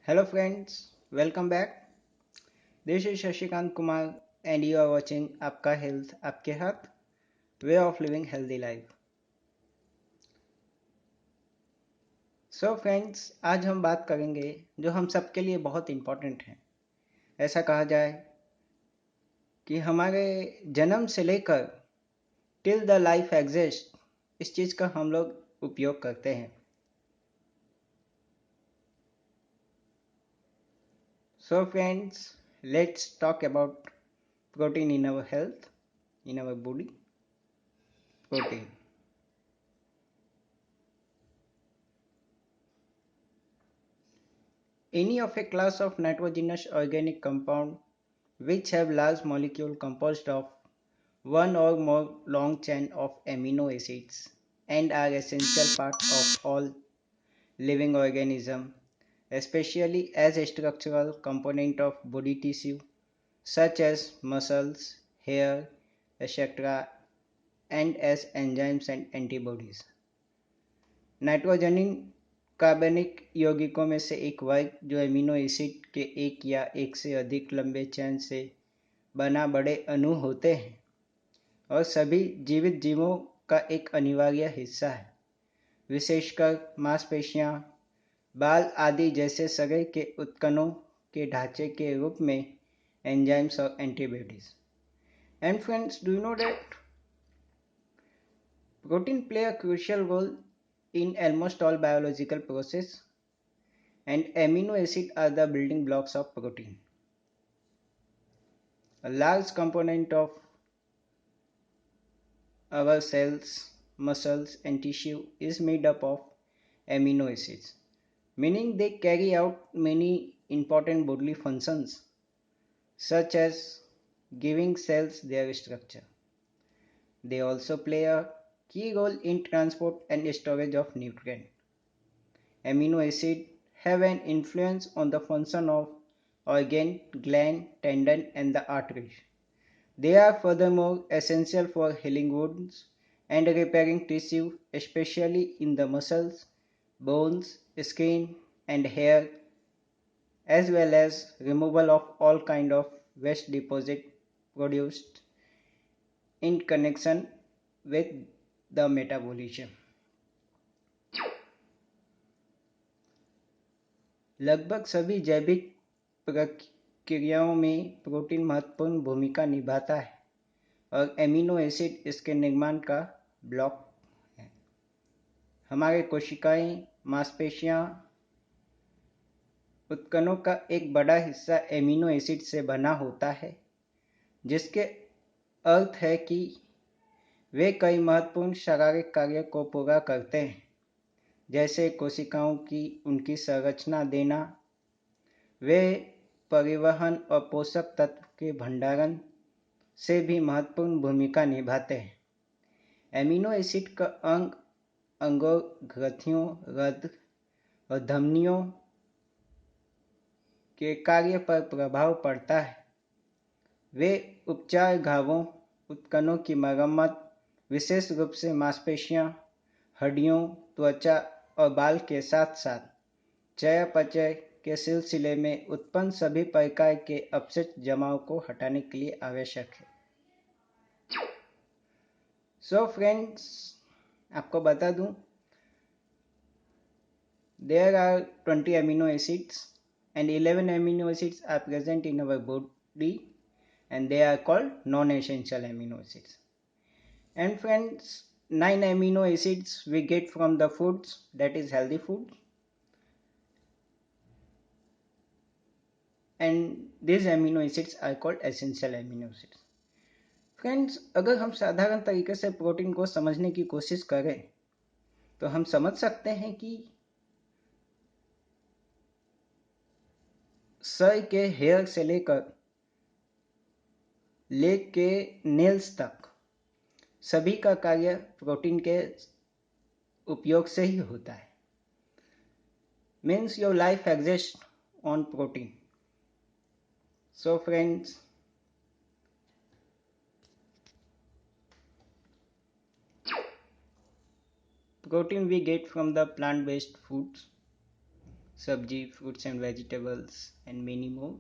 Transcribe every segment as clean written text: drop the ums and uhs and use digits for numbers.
Hello friends, welcome back. This is Shashikant Kumar and you are watching आपका health आपके हाथ way of living healthy life. So friends, आज हम बात करेंगे जो हम सबके लिए बहुत इम्पोर्टेंट है। ऐसा कहा जाए कि हमारे जन्म से लेकर टिल द लाइफ एग्जिस्ट इस चीज़ का हम लोग उपयोग करते हैं। So friends, let's talk about protein in our health, in our body. Protein any of a class of nitrogenous organic compound which have large molecule composed of one or more long chain of amino acids and are essential part of all living organism, especially as a structural component of body tissue such as muscles, hair, etc., and as enzymes and antibodies. नाइट्रोजनिन कार्बनिक यौगिकों में से एक वर्ग जो amino acid के एक या एक से अधिक लंबे चेन से बना बड़े अणु होते हैं और सभी जीवित जीवों का एक अनिवार्य हिस्सा है, विशेषकर मांसपेशियां, बाल आदि जैसे शरीर के उत्तकों के ढांचे के रूप में एंजाइम्स और antibodies. And friends, do you know that protein play a crucial role in almost all biological process and amino acids are the building blocks of protein. A large component of our cells, muscles and tissue is made up of amino acids, meaning they carry out many important bodily functions such as giving cells their structure. They also play a key role in transport and storage of nutrients. Amino acids have an influence on the function of organ, gland, tendon and the arteries. They are furthermore essential for healing wounds and repairing tissue, especially in the muscles, bones, skin and hair, as well as removal of all kind of waste deposit produced in connection with the metabolism. लगभग सभी जैविक प्रक्रियाओं में protein महत्वपूर्ण भूमिका निभाता है और एमिनो एसिड इसके निर्माण का ब्लॉक है। हमारे कोशिकाएं, मांसपेशियां, उत्तकों का एक बड़ा हिस्सा एमिनो एसिड से बना होता है, जिसके अर्थ है कि वे कई महत्वपूर्ण शारीरिक कार्यों को पूरा करते हैं, जैसे कोशिकाओं की उनकी संरचना देना, वे परिवहन और पोषक तत्व के भंडारण से भी महत्वपूर्ण भूमिका निभाते हैं। एमिनो एसिड का अंगों, ग्रंथियों, हृदय और धमनियों के कार्य पर प्रभाव पड़ता है। वे उपचार, घावों, उत्तकों की मरम्मत, विशेष रूप से मांसपेशियां, हड्डियों, त्वचा और बाल के साथ साथ चयापचय के सिलसिले में उत्पन्न सभी प्रकार के अपशिष्ट जमाव को हटाने के लिए आवश्यक है। सो फ्रेंड्स, आपको बता दूं, there are 20 amino acids and 11 amino acids are present in our body and they are called non-essential amino acids. And friends, 9 amino acids we get from the foods, that is healthy food, and these amino acids are called essential amino acids. Friends, अगर हम साधारण तरीके से protein को समझने की कोशिश करें तो हम समझ सकते हैं कि सर के हेयर से लेकर लेग के नेल्स तक सभी का कार्य प्रोटीन के उपयोग से ही होता है। Means your life exist on protein. So friends, protein we get from the plant based foods sabji, fruits and vegetables, and many more.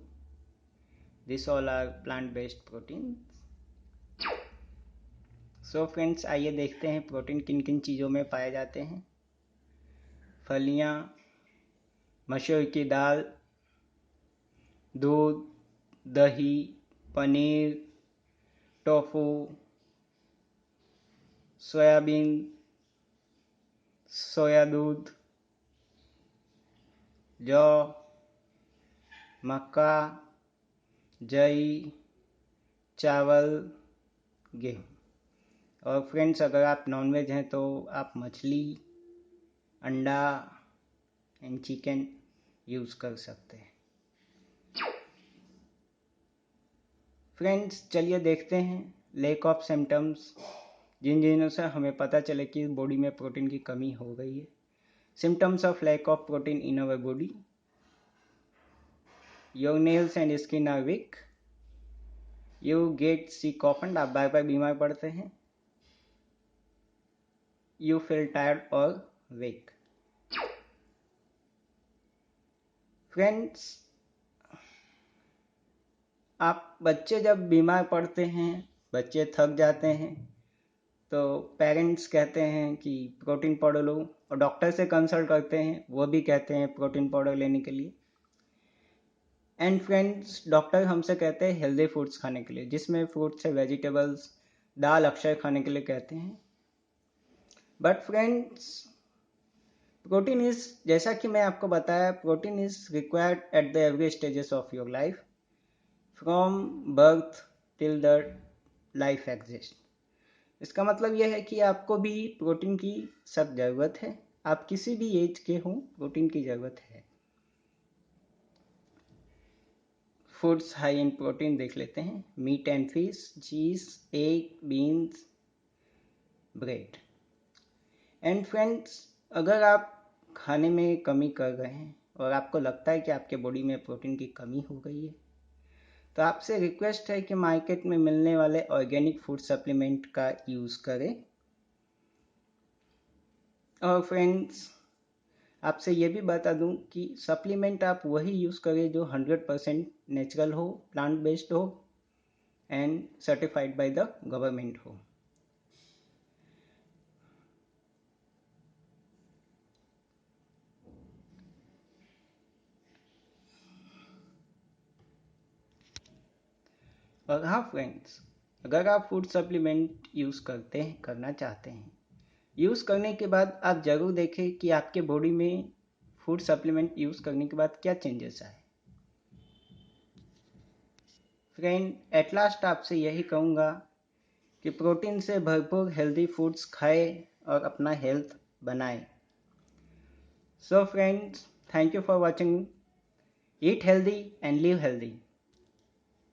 These all are plant-based proteins. So friends, आइए देखते हैं protein किन किन चीज़ों में पाए जाते हैं। फलियाँ, मसूर की दाल, दूध, दही, पनीर, टोफू, सोयाबीन, सोया दूध, जौ, मक्का, जई, चावल, गेहूँ। और फ्रेंड्स, अगर आप नॉनवेज हैं तो आप मछली, अंडा एंड चिकन यूज़ कर सकते हैं। फ्रेंड्स, चलिए देखते हैं लैक ऑफ सिम्टम्स जिन से हमें पता चले कि बॉडी में प्रोटीन की कमी हो गई है। Symptoms of lack of protein in our body: your nails and skin are weak, you get sick often, आप बार बार बीमार पड़ते हैं, यू फील टायर्ड और वीक। फ्रेंड्स, आप बच्चे जब बीमार पड़ते हैं, बच्चे थक जाते हैं, तो पेरेंट्स कहते हैं कि प्रोटीन पाउडर लो, और डॉक्टर से कंसल्ट करते हैं, वो भी कहते हैं प्रोटीन पाउडर लेने के लिए। एंड फ्रेंड्स, डॉक्टर हमसे कहते हैं हेल्दी फूड्स खाने के लिए, जिसमें फ्रूट्स है, वेजिटेबल्स, दाल अक्सर खाने के लिए कहते हैं। बट फ्रेंड्स, प्रोटीन इज, जैसा कि मैं आपको बताया, protein is required at the every stages of your life, from birth till the life exist. इसका मतलब यह है कि आपको भी प्रोटीन की सख्त ज़रूरत है, आप किसी भी एज के हों, प्रोटीन की ज़रूरत है। फूड्स हाई इन प्रोटीन देख लेते हैं: meat and fish, cheese, egg, beans, bread. And friends, अगर आप खाने में कमी कर रहे हैं और आपको लगता है कि आपके बॉडी में प्रोटीन की कमी हो गई है, तो आपसे रिक्वेस्ट है कि मार्केट में मिलने वाले ऑर्गेनिक फूड सप्लीमेंट का यूज़ करें। और फ्रेंड्स, आपसे ये भी बता दूं कि सप्लीमेंट आप वही यूज़ करें जो 100% नेचुरल हो, प्लांट बेस्ड हो and certified by the government हो। और हाँ फ्रेंड्स, अगर आप फूड सप्लीमेंट यूज़ करना चाहते हैं, यूज़ करने के बाद आप ज़रूर देखें कि आपके बॉडी में फूड सप्लीमेंट यूज़ करने के बाद क्या चेंजेस आए। फ्रेंड, एट लास्ट आपसे यही कहूँगा कि प्रोटीन से भरपूर हेल्दी फूड्स खाएं और अपना हेल्थ बनाएं। So friends, thank you for watching. Eat healthy and live healthy.